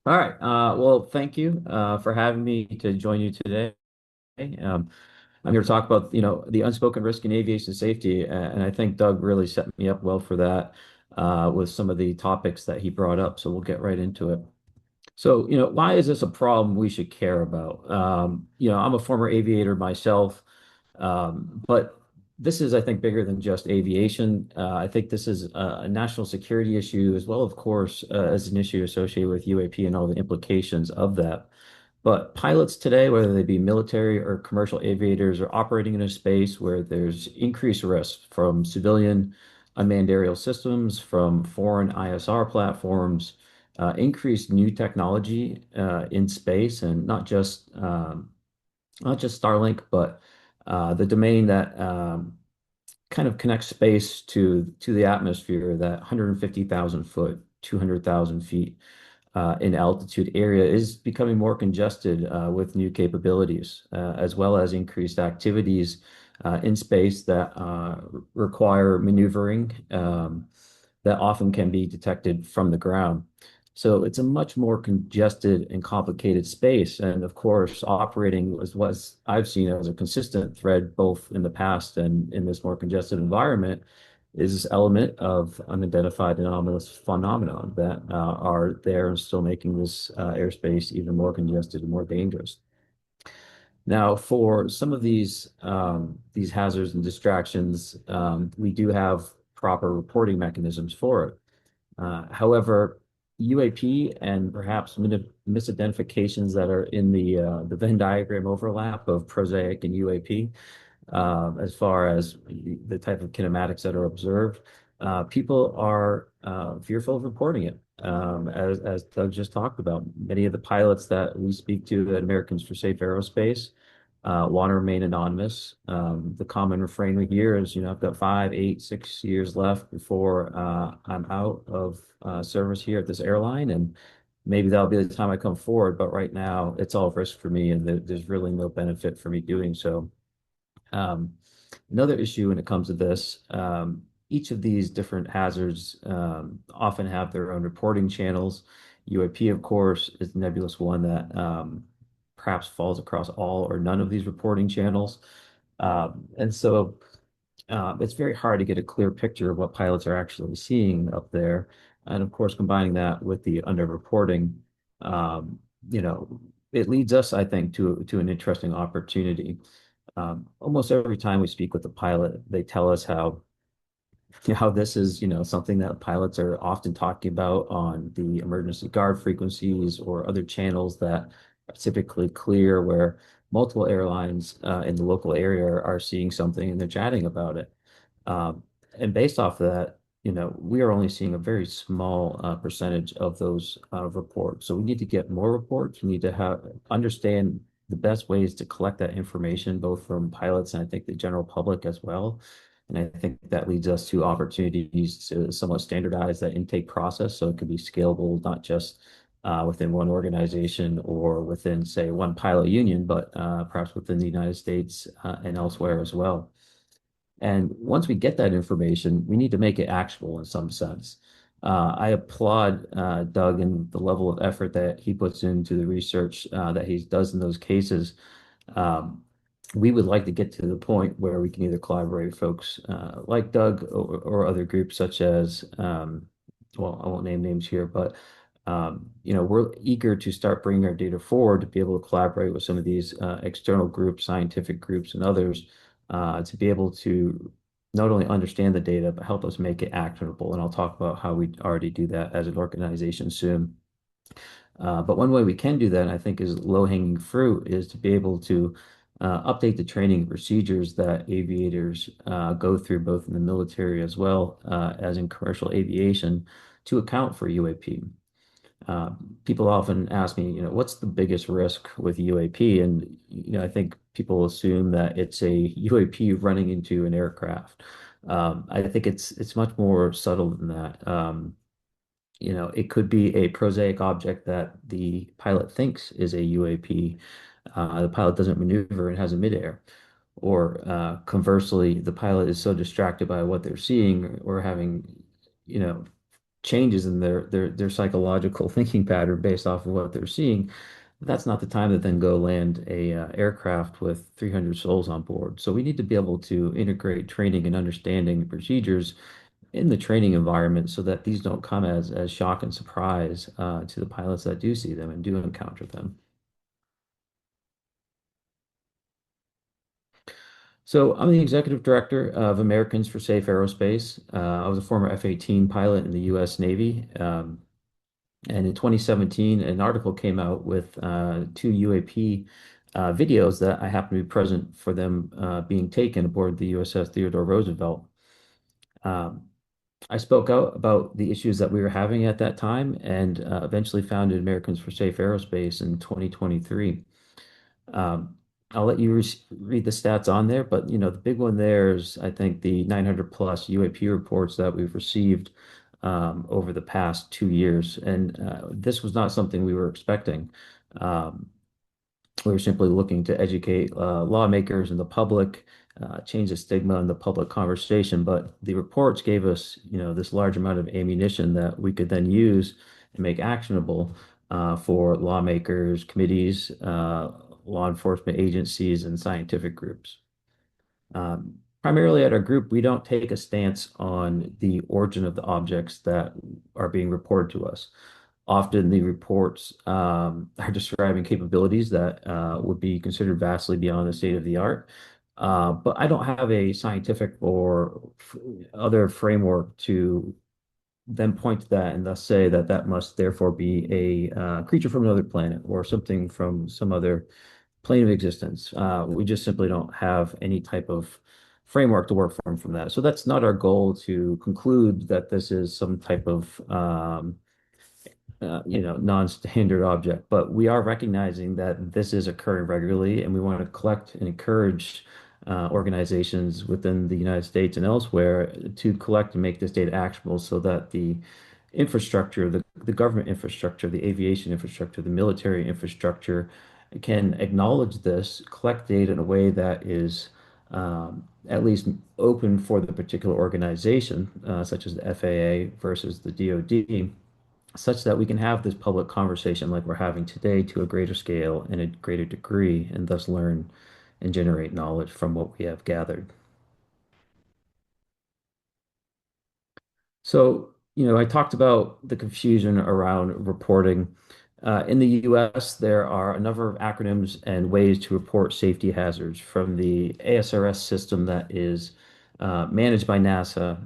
All right. Well, thank you for having me to join you today. Um, I'm here to talk about, the unspoken risk in aviation safety, and I think Doug really set me up well for that with some of the topics that he brought up. So we'll get right into it. So, why is this a problem we should care about? I'm a former aviator myself, but this is, I think, bigger than just aviation. I think this is a national security issue as well, of course, as an issue associated with UAP and all the implications of that. But pilots today, whether they be military or commercial aviators, are operating in a space where there's increased risk from civilian unmanned aerial systems, from foreign ISR platforms, increased new technology in space, and not just Starlink, but the domain that kind of connects space to the atmosphere, that 150,000 foot, 200,000 feet in altitude area is becoming more congested with new capabilities, as well as increased activities in space that require maneuvering that often can be detected from the ground. So it's a much more congested and complicated space. And of course, operating was what I've seen as a consistent thread, both in the past and in this more congested environment, is this element of unidentified anomalous phenomenon that are there and still making this airspace even more congested and more dangerous. Now, for some of these hazards and distractions, we do have proper reporting mechanisms for it. However, UAP and perhaps misidentifications that are in the Venn diagram overlap of prosaic and UAP, as far as the type of kinematics that are observed, people are fearful of reporting it. As Doug just talked about, many of the pilots that we speak to at Americans for Safe Aerospace want to remain anonymous. The common refrain we hear is, I've got 5, 8, 6 years left before I'm out of service here at this airline, and maybe that'll be the time I come forward. But right now, it's all risk for me, and there's really no benefit for me doing so. Um, Another issue when it comes to this, each of these different hazards often have their own reporting channels. UAP, of course, is the nebulous one that perhaps falls across all or none of these reporting channels. And so it's very hard to get a clear picture of what pilots are actually seeing up there. And of course, combining that with the underreporting, um, you know, it leads us, I think, to an interesting opportunity. Almost every time we speak with a pilot, they tell us how this is, something that pilots are often talking about on the emergency guard frequencies or other channels that are typically clear, where multiple airlines in the local area are seeing something and they're chatting about it. Um, and based off of that, we are only seeing a very small percentage of those reports. So we need to get more reports. We need to understand the best ways to collect that information, both from pilots and I think the general public as well. And I think that leads us to opportunities to somewhat standardize that intake process so it could be scalable, not just within one organization or within, say, one pilot union, but perhaps within the United States and elsewhere as well. And once we get that information, we need to make it actionable in some sense. I applaud Doug and the level of effort that he puts into the research that he does in those cases. Um, we would like to get to the point where we can either collaborate with folks like Doug or other groups such as, well, I won't name names here, but we're eager to start bringing our data forward to be able to collaborate with some of these external groups, scientific groups, and others to be able to not only understand the data, but help us make it actionable. And I'll talk about how we already do that as an organization soon. But one way we can do that, I think, is low-hanging fruit, is to be able to update the training procedures that aviators go through, both in the military as well as in commercial aviation, to account for UAP. People often ask me, what's the biggest risk with UAP? And, I think people assume that it's a UAP running into an aircraft. I think it's much more subtle than that. It could be a prosaic object that the pilot thinks is a UAP. The pilot doesn't maneuver and has a midair. Or conversely, the pilot is so distracted by what they're seeing or having, you know, changes in their psychological thinking pattern based off of what they're seeing, that's not the time to then go land a aircraft with 300 souls on board. So we need to be able to integrate training and understanding procedures in the training environment so that these don't come as shock and surprise to the pilots that do see them and do encounter them. So I'm the executive director of Americans for Safe Aerospace. I was a former F-18 pilot in the U.S. Navy. And in 2017, an article came out with two UAP videos that I happened to be present for them being taken aboard the USS Theodore Roosevelt. Um, I spoke out about the issues that we were having at that time and eventually founded Americans for Safe Aerospace in 2023. Um, I'll let you read the stats on there, but the big one there is I think the 900 plus UAP reports that we've received over the past 2 years, and this was not something we were expecting. Um, we were simply looking to educate lawmakers and the public, change the stigma in the public conversation. But the reports gave us, this large amount of ammunition that we could then use and make actionable for lawmakers, committees, law enforcement agencies, and scientific groups. Primarily at our group, we don't take a stance on the origin of the objects that are being reported to us. Often the reports are describing capabilities that would be considered vastly beyond the state of the art. But I don't have a scientific or other framework to then point to that and thus say that that must therefore be a creature from another planet or something from some other plane of existence. We just simply don't have any type of framework to work from that. So that's not our goal to conclude that this is some type of non-standard object, but we are recognizing that this is occurring regularly, and we want to collect and encourage organizations within the United States and elsewhere to collect and make this data actionable so that the infrastructure, the government infrastructure, the aviation infrastructure, the military infrastructure can acknowledge this, collect data in a way that is at least open for the particular organization, such as the FAA versus the DoD, such that we can have this public conversation like we're having today to a greater scale and a greater degree, and thus learn and generate knowledge from what we have gathered. So, I talked about the confusion around reporting. In the US, there are a number of acronyms and ways to report safety hazards from the ASRS system that is managed by NASA,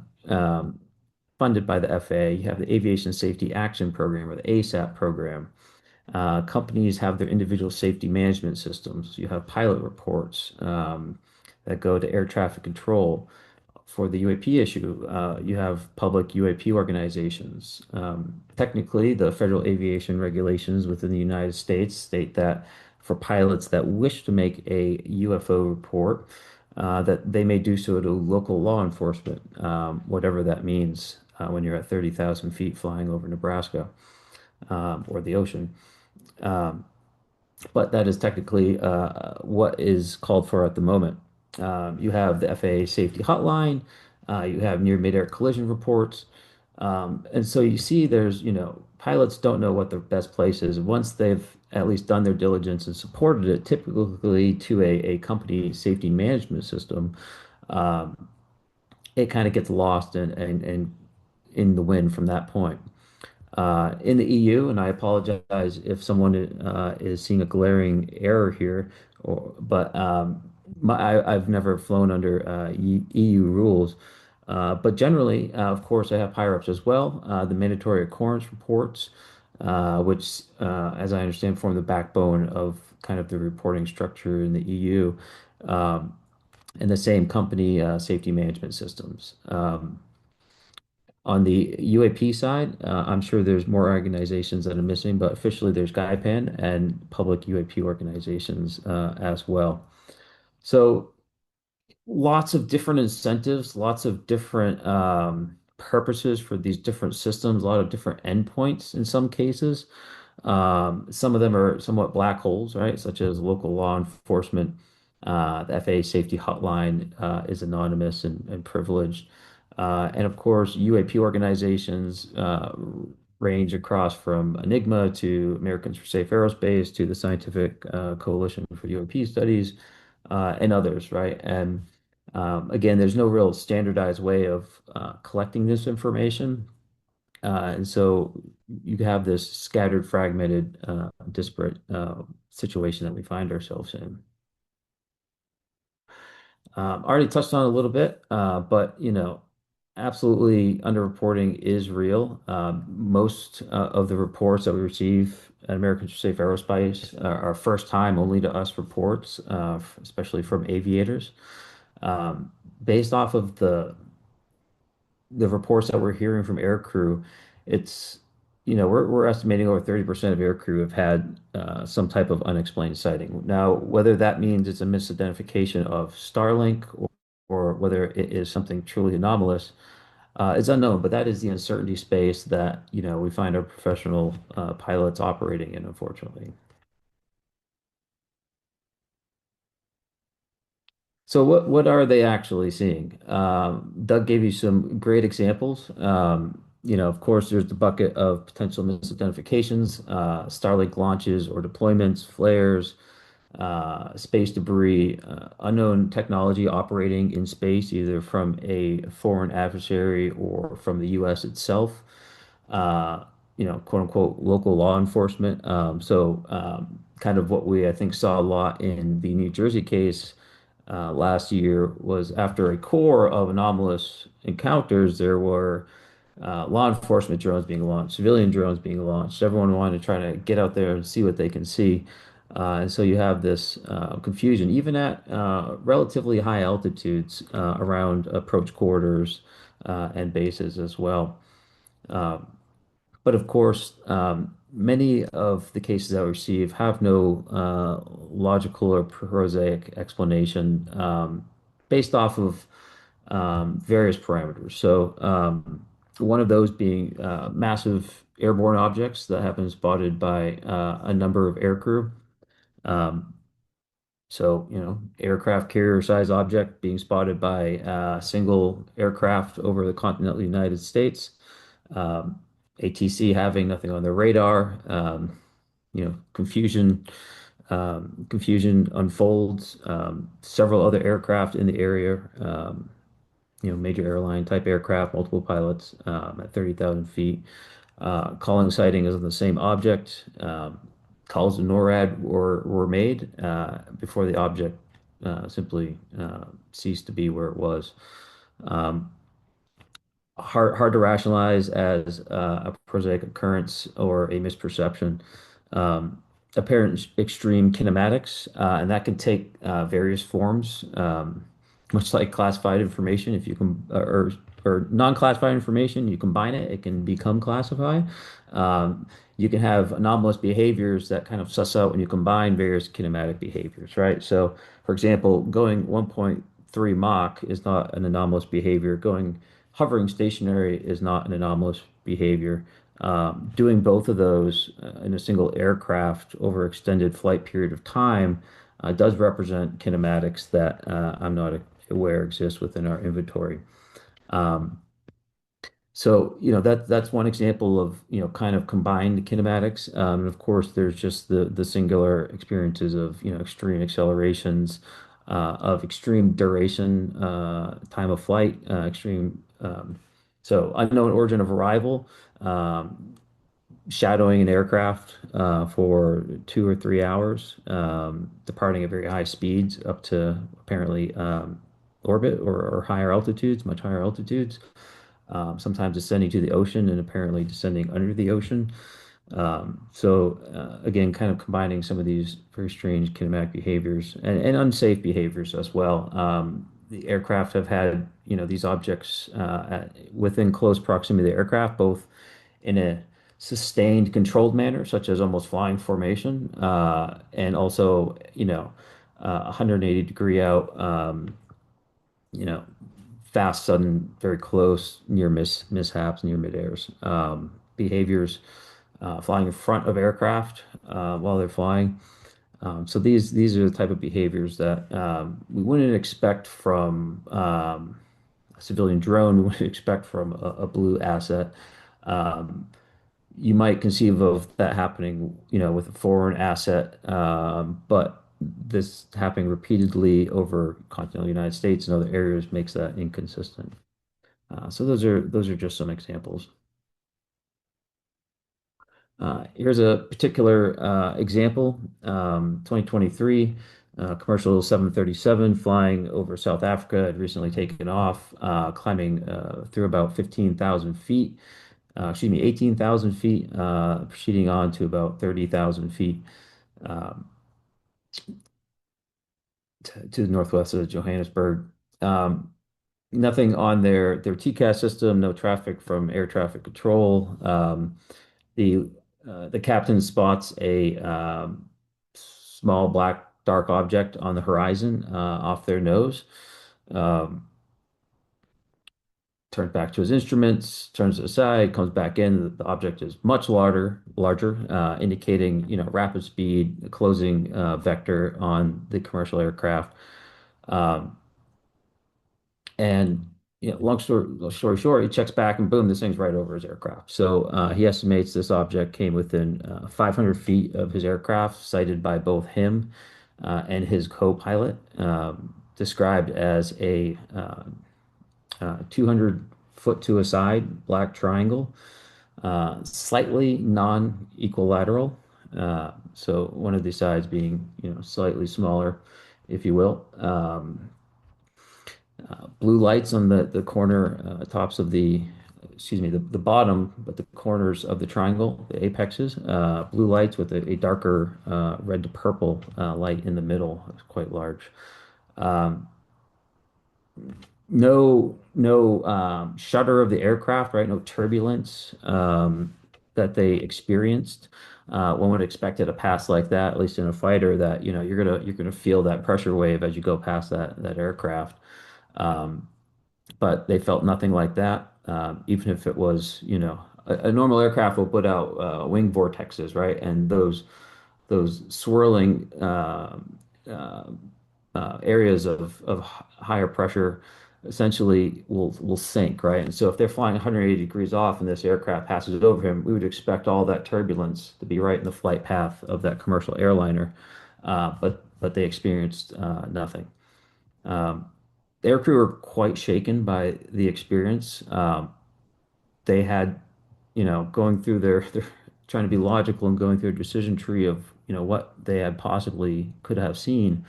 funded by the FAA. You have the Aviation Safety Action Program or the ASAP program. Companies have their individual safety management systems. You have pilot reports that go to air traffic control. For the UAP issue, you have public UAP organizations. Technically, the federal aviation regulations within the United States state that for pilots that wish to make a UFO report, that they may do so to local law enforcement, whatever that means when you're at 30,000 feet flying over Nebraska or the ocean. Um, but that is technically what is called for at the moment. You have the FAA safety hotline, you have near mid-air collision reports, and so you see there's, pilots don't know what the best place is. Once they've at least done their diligence and supported it, typically to a company safety management system, um, it kind of gets lost and in the wind from that point. In the EU, and I apologize if someone is seeing a glaring error here, but I've never flown under EU rules. But generally, of course, I have higher ups as well. The mandatory occurrence reports, which, as I understand, form the backbone of kind of the reporting structure in the EU, um, and the same company safety management systems. On the UAP side, I'm sure there's more organizations that are missing, but officially there's GUIPAN and public UAP organizations as well. So lots of different incentives, lots of different purposes for these different systems, a lot of different endpoints in some cases. Some of them are somewhat black holes, right? Such as local law enforcement. The FAA safety hotline is anonymous and privileged. And of course, UAP organizations range across from Enigma to Americans for Safe Aerospace to the Scientific Coalition for UAP Studies and others, right? And again, there's no real standardized way of collecting this information. And so you have this scattered, fragmented, disparate situation that we find ourselves in. Already touched on it a little bit, but absolutely underreporting is real. Most of the reports that we receive at American Safe Aerospace are first time only to us reports, especially from aviators. Based off of the reports that we're hearing from aircrew, it's, we're estimating over 30% of aircrew have had some type of unexplained sighting. Now, whether that means it's a misidentification of Starlink or whether it is something truly anomalous, is unknown, but that is the uncertainty space that, we find our professional pilots operating in, unfortunately. So what are they actually seeing? Doug gave you some great examples. Of course, there's the bucket of potential misidentifications, Starlink launches or deployments, flares, space debris, unknown technology operating in space, either from a foreign adversary or from the U.S. itself. Quote unquote, local law enforcement. Kind of what I think, saw a lot in the New Jersey case last year was after a core of anomalous encounters, there were law enforcement drones being launched, civilian drones being launched. Everyone wanted to try to get out there and see what they can see. And so you have this confusion, even at relatively high altitudes around approach corridors and bases as well. Uh, but of course, many of the cases that we receive have no logical or prosaic explanation based off of various parameters. One of those being massive airborne objects that have been spotted by a number of aircrew. Um, Aircraft carrier size object being spotted by a single aircraft over the continental United States. ATC having nothing on their radar. Confusion unfolds. Several other aircraft in the area. Major airline type aircraft, multiple pilots at 30,000 feet. Calling sightings of the same object. Calls to NORAD were made before the object simply ceased to be where it was. Um, hard to rationalize as a prosaic occurrence or a misperception. Apparent extreme kinematics, and that can take various forms, much like classified information. If you can, or non-classified information, you combine it, it can become classified. You can have anomalous behaviors that kind of suss out when you combine various kinematic behaviors, right? So, for example, going 1.3 Mach is not an anomalous behavior. Hovering stationary is not an anomalous behavior. Doing both of those in a single aircraft over extended flight period of time does represent kinematics that I'm not aware exist within our inventory. Um, that's one example of, kind of combined kinematics. And of course, there's just the singular experiences of, extreme accelerations, of extreme duration, time of flight, extreme. Unknown origin of arrival, shadowing an aircraft for 2 or 3 hours, departing at very high speeds up to apparently orbit or higher altitudes, much higher altitudes, sometimes descending to the ocean and apparently descending under the ocean. Again, kind of combining some of these very strange kinematic behaviors and unsafe behaviors as well. The aircraft have had, these objects within close proximity to the aircraft, both in a sustained, controlled manner, such as almost flying formation, and also, 180 degree out, you know, fast, sudden, very close, mishaps, near midairs, behaviors, flying in front of aircraft while they're flying. These are the type of behaviors that we wouldn't expect from civilian drone would expect from a blue asset. Um, you might conceive of that happening, with a foreign asset, but this happening repeatedly over continental United States and other areas makes that inconsistent. So those are just some examples. Here's a particular example. 2023, commercial 737 flying over South Africa had recently taken off, climbing through about 15,000 feet, 18,000 feet, proceeding on to about 30,000 feet um, to the northwest of Johannesburg. Um, Nothing on their TCAS system, no traffic from air traffic control. The the captain spots a small black dark object on the horizon off their nose. Um, Turns back to his instruments, turns it aside, comes back in. The object is much larger, indicating rapid speed, closing vector on the commercial aircraft. Um, And long story short, he checks back and boom, this thing's right over his aircraft. So he estimates this object came within 500 feet of his aircraft, cited by both him and his co-pilot, described as a 200 foot to a side black triangle, slightly non-equilateral. So one of the sides being, slightly smaller, if you will. Blue lights on the corner tops of excuse me, the bottom, but the corners of the triangle, the apexes, blue lights with a darker red to purple light in the middle. It's quite large. Um, no shudder of the aircraft, right? No turbulence that they experienced. One would expect at a pass like that, at least in a fighter, that you're gonna feel that pressure wave as you go past that aircraft. Um, but they felt nothing like that. Even if it was, a normal aircraft will put out wing vortexes, right? And those swirling uh, areas of higher pressure essentially will sink, right? And so if they're flying 180 degrees off and this aircraft passes over him, we would expect all that turbulence to be right in the flight path of that commercial airliner. But they experienced nothing. Um, the aircrew were quite shaken by the experience. They had, going through their trying to be logical and going through a decision tree of, what they had possibly could have seen.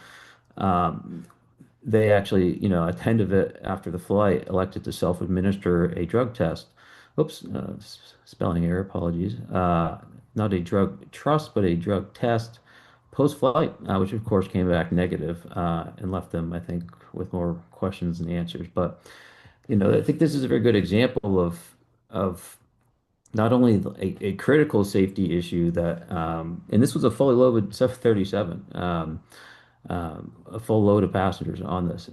Um, they actually, a 10 of it after the flight elected to self-administer a drug test. Oops, spelling error, apologies. Not a drug trust, but a drug test post-flight, which of course came back negative and left them, I think, with more questions than answers. But I think this is a very good example of not only a critical safety issue that, and this was a fully loaded 737, a full load of passengers on this.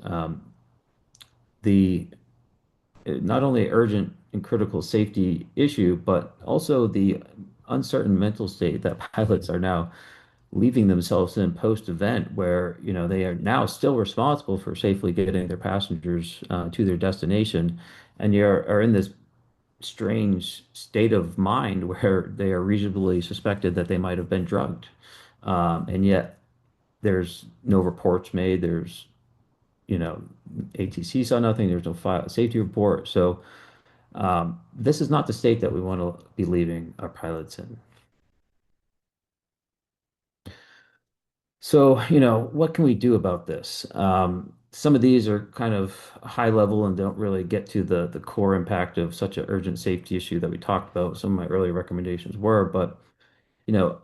The Not only urgent and critical safety issue, but also the uncertain mental state that pilots are now leaving themselves in post-event where, they are now still responsible for safely getting their passengers to their destination, and are in this strange state of mind where they are reasonably suspected that they might have been drugged. And yet there's no reports made. You know, ATC saw nothing. There's no file, safety report. So this is not the state that we want to be leaving our pilots in. So, what can we do about this? Some of these are kind of high level and don't really get to the core impact of such an urgent safety issue that we talked about. Some of my earlier recommendations were, but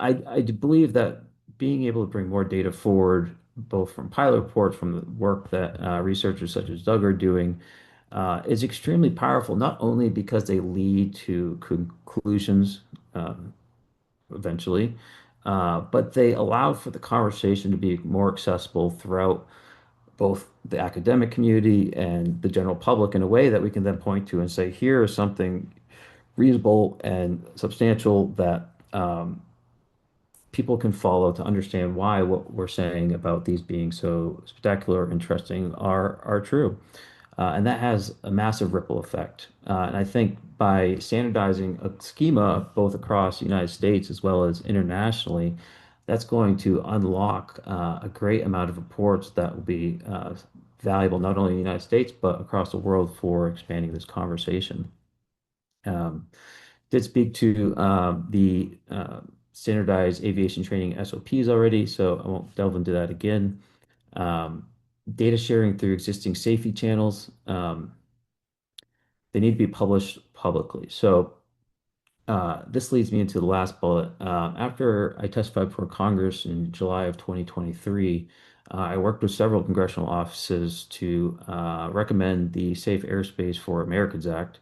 I do believe that being able to bring more data forward, both from pilot reports, from the work that researchers such as Doug are doing, is extremely powerful, not only because they lead to conclusions eventually, but they allow for the conversation to be more accessible throughout both the academic community and the general public in a way that we can then point to and say, here is something reasonable and substantial that people can follow to understand why what we're saying about these being so spectacular, interesting are true. And that has a massive ripple effect. And I think by standardizing a schema both across the United States as well as internationally, that's going to unlock a great amount of reports that will be valuable not only in the United States but across the world for expanding this conversation. Um, did speak to the standardized aviation training SOPs already, so I won't delve into that again. Um, Data sharing through existing safety channels, they need to be published publicly. So this leads me into the last bullet. After I testified before Congress in July of 2023, I worked with several congressional offices to recommend the Safe Airspace for Americans Act.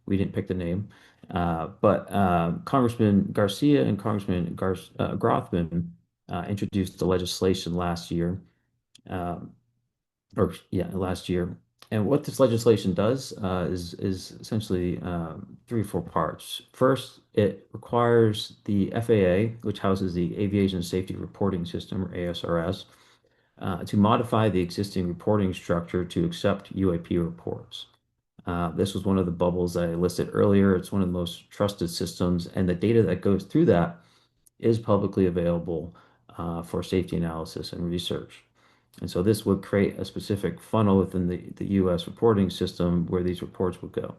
We didn't pick the name, but Congressman Garcia and Congressman Grothman introduced the legislation last year. Um, or yeah, last year. And what this legislation does is essentially three or four parts. First, it requires the FAA, which houses the Aviation Safety Reporting System, or ASRS, to modify the existing reporting structure to accept UAP reports. This was one of the bubbles that I listed earlier. It's one of the most trusted systems, and the data that goes through that is publicly available for safety analysis and research. And so this would create a specific funnel within the US reporting system where these reports would go.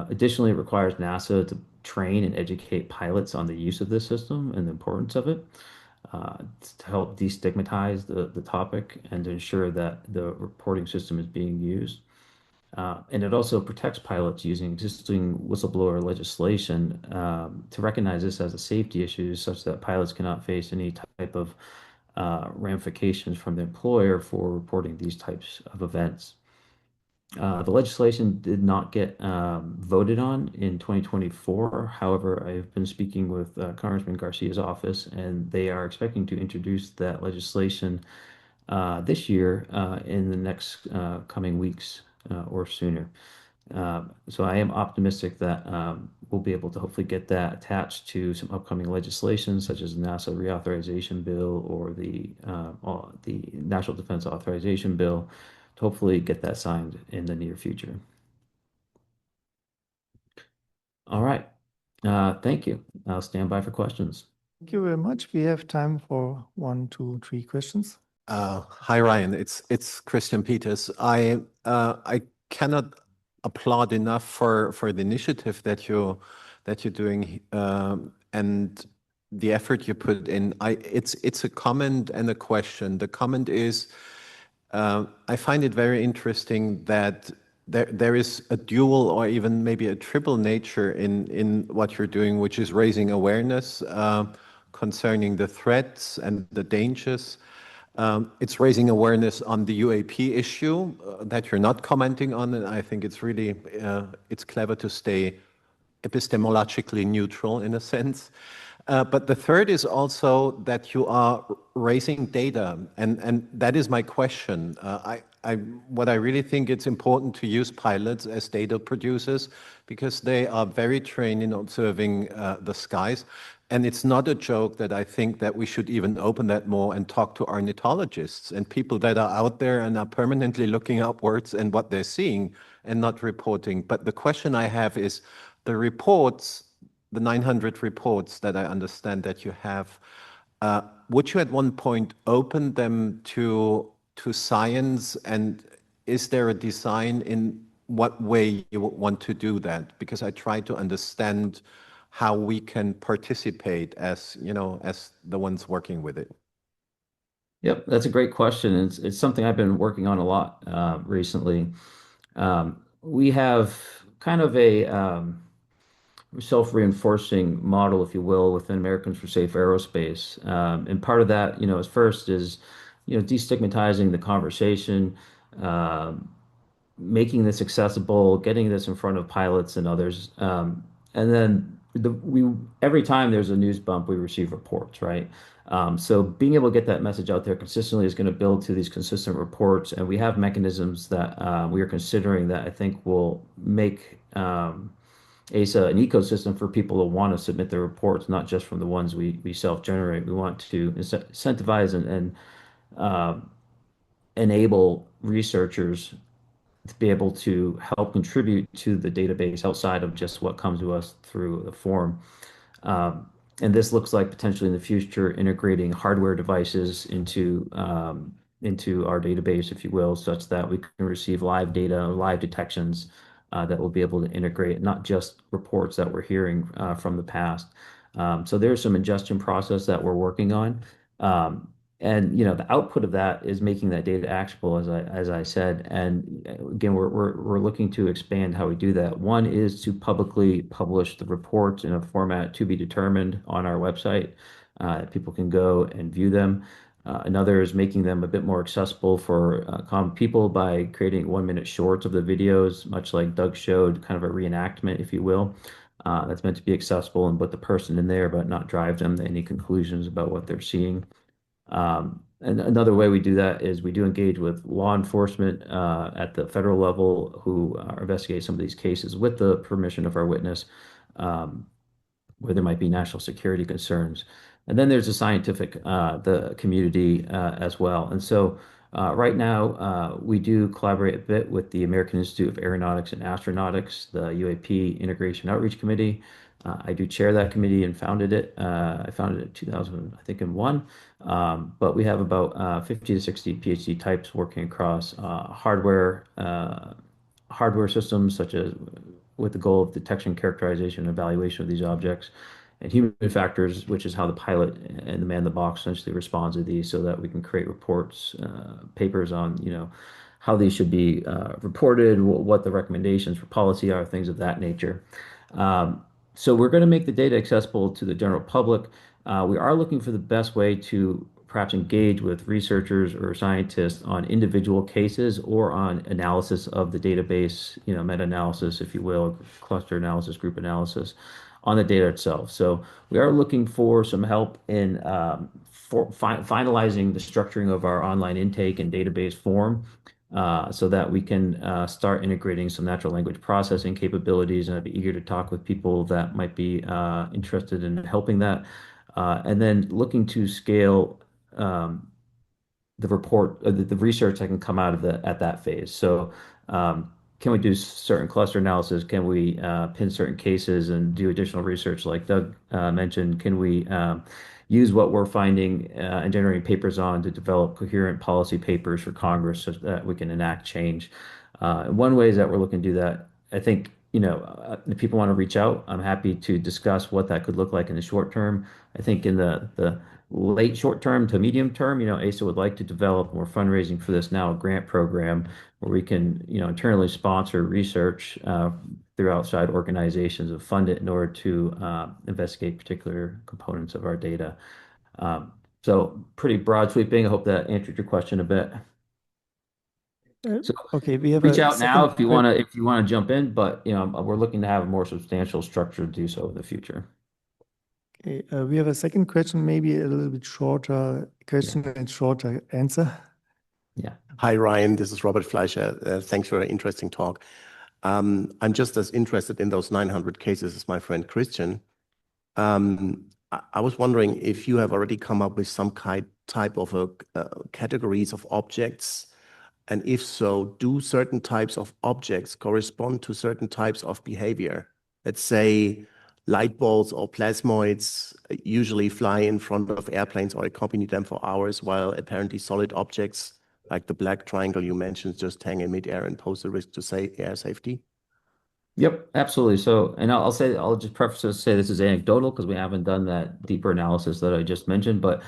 Additionally, it requires NASA to train and educate pilots on the use of this system and the importance of it to help destigmatize the topic and to ensure that the reporting system is being used. And it also protects pilots using existing whistleblower legislation to recognize this as a safety issue such that pilots cannot face any type of ramifications from the employer for reporting these types of events. The legislation did not get voted on in 2024. However, I've been speaking with Congressman Garcia's office, and they are expecting to introduce that legislation this year in the next coming weeks or sooner. So I am optimistic that we'll be able to hopefully get that attached to some upcoming legislation, such as the NASA reauthorization bill or the National Defense Authorization Bill, to hopefully get that signed in the near future. All right. Thank you. I'll stand by for questions. Thank you very much. We have time for one, two, three questions. Hi Ryan, it's Christian Peters. I cannot applaud enough for the initiative that you're doing and the effort you put in. It's a comment and a question. The comment is I find it very interesting that there is a dual or even maybe a triple nature in what you're doing, which is raising awareness concerning the threats and the dangers. It's raising awareness on the UAP issue that you're not commenting on, and I think it's really it's clever to stay epistemologically neutral in a sense. But the third is also that you are raising data, and that is my question. What I really think it's important to use pilots as data producers because they are very trained in observing the skies. And it's not a joke that I think that we should even open that more and talk to ornithologists and people that are out there and are permanently looking upwards and what they're seeing and not reporting. But the question I have is the reports, the 900 reports that I understand that you have, would you at one point open them to science, and is there a design in what way you would want to do that? Because I try to understand how we can participate as, you know, as the ones working with it. Yep, that's a great question. It's something I've been working on a lot recently. We have kind of a self-reinforcing model, if you will, within Americans for Safe Aerospace. And part of that, is first is, destigmatizing the conversation, making this accessible, getting this in front of pilots and others. And then we every time there's a news bump, we receive reports, right? So being able to get that message out there consistently is going to build to these consistent reports, and we have mechanisms that we are considering that I think will make ASA an ecosystem for people to want to submit their reports, not just from the ones we self-generate. We want to incentivize and enable researchers to be able to help contribute to the database outside of just what comes to us through the form. Um, and this looks like potentially in the future integrating hardware devices into our database, if you will, such that we can receive live data, live detections that will be able to integrate not just reports that we're hearing from the past. So there's some ingestion process that we're working on. Um, and the output of that is making that data actionable, as I said. And again, we're looking to expand how we do that. One is to publicly publish the reports in a format to be determined on our website. People can go and view them. Another is making them a bit more accessible for common people by creating 1 minute shorts of the videos, much like Doug showed, kind of a reenactment, if you will. That's meant to be accessible and put the person in there, but not drive them to any conclusions about what they're seeing. And another way we do that is we do engage with law enforcement at the federal level who investigate some of these cases with the permission of our witness, um, where there might be national security concerns. And then there's the community as well. And so right now we do collaborate a bit with the American Institute of Aeronautics and Astronautics, the UAP Integration Outreach Committee. I do chair that committee and founded it. I founded it in 2000, I think, in one. But we have about 50 to 60 PhD types working across hardware systems, such as with the goal of detection, characterization, and evaluation of these objects, and human factors, which is how the pilot and the man in the box essentially responds to these, so that we can create reports, papers on, how these should be reported, what the recommendations for policy are, things of that nature. So we're going to make the data accessible to the general public. We are looking for the best way to perhaps engage with researchers or scientists on individual cases or on analysis of the database, meta-analysis, if you will, cluster analysis, group analysis on the data itself. So we are looking for some help in finalizing the structuring of our online intake and database form so that we can start integrating some natural language processing capabilities. And I'd be eager to talk with people that might be interested in helping that. And then looking to scale um, the research that can come out of at that phase. So, can we do certain cluster analysis? Can we pin certain cases and do additional research like Doug mentioned? Can we use what we're finding and generating papers on to develop coherent policy papers for Congress so that we can enact change? And one way is that we're looking to do that. I think, if people want to reach out, I'm happy to discuss what that could look like in the short term. I think in the late short term to medium term, ASA would like to develop more fundraising for this now grant program where we can, internally sponsor research through outside organizations and fund it in order to investigate particular components of our data. So pretty broad sweeping. I hope that answered your question a bit. So Okay, we have reach a out now second if you want to jump in, but we're looking to have a more substantial structure to do so in the future. Okay, we have a second question, maybe a little bit shorter question and shorter answer. Yeah. Hi, Ryan. This is Robert Fleischer. Thanks for an interesting talk. I'm just as interested in those 900 cases as my friend Christian. I was wondering if you have already come up with some type of categories of objects, and if so, do certain types of objects correspond to certain types of behavior? Let's say light balls or plasmoids usually fly in front of airplanes or accompany them for hours, while apparently solid objects like the black triangle you mentioned just hang in midair and pose a risk to air safety? Yep, absolutely. So, and I'll just preface this, say this is anecdotal because we haven't done that deeper analysis that I just mentioned, but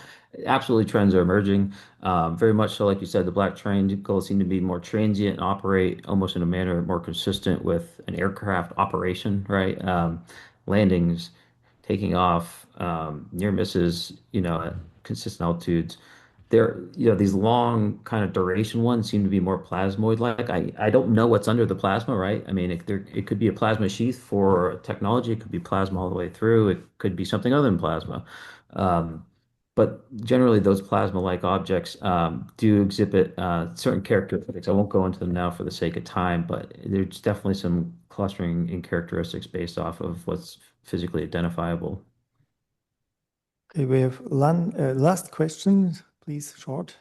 absolutely trends are emerging. Very much so, like you said, the black triangles seem to be more transient and operate almost in a manner more consistent with an aircraft operation, right? Landings, taking off, near misses, at consistent altitudes. These long kind of duration ones seem to be more plasmoid-like. I don't know what's under the plasma, right? I mean, it could be a plasma sheath for technology. It could be plasma all the way through. It could be something other than plasma. Um, but generally, those plasma-like objects do exhibit certain characteristics. I won't go into them now for the sake of time, but there's definitely some clustering in characteristics based off of what's physically identifiable. Okay, we have last question, please, short.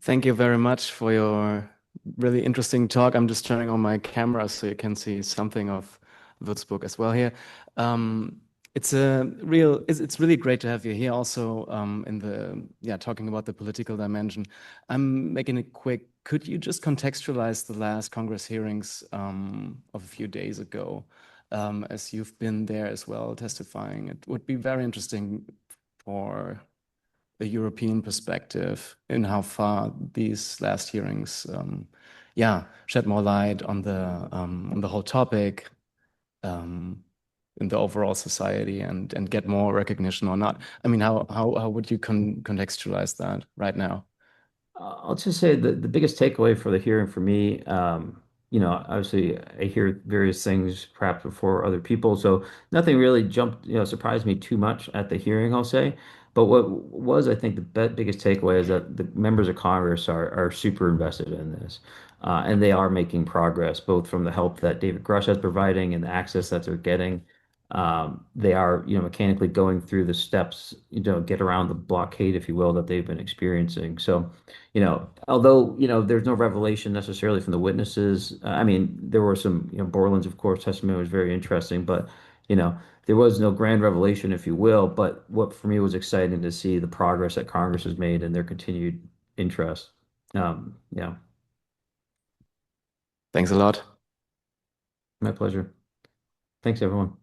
Thank you very much for your really interesting talk. I'm just turning on my camera so you can see something of Würzburg as well here. It's really great to have you here also in the talking about the political dimension. I'm making it quick. Could you just contextualize the last Congress hearings of a few days ago, as you've been there as well testifying? It would be very interesting for a European perspective in how far these last hearings, shed more light on the whole topic, in the overall society, and get more recognition or not. I mean, how would you contextualize that right now? I'll just say the biggest takeaway for the hearing for me, obviously I hear various things perhaps before other people, so nothing really jumped, surprised me too much at the hearing, I'll say. But what was, I think, the biggest takeaway is that the members of Congress are super invested in this, and they are making progress, both from the help that David Grush is providing and the access that they're getting. They are, mechanically going through the steps, get around the blockade, if you will, that they've been experiencing. So, although, there's no revelation necessarily from the witnesses. I mean, there were some, Borland's, of course, testimony was very interesting, but, there was no grand revelation, if you will. But what for me was exciting to see the progress that Congress has made and their continued interest. Yeah, Thanks a lot. my pleasure. Thanks, everyone.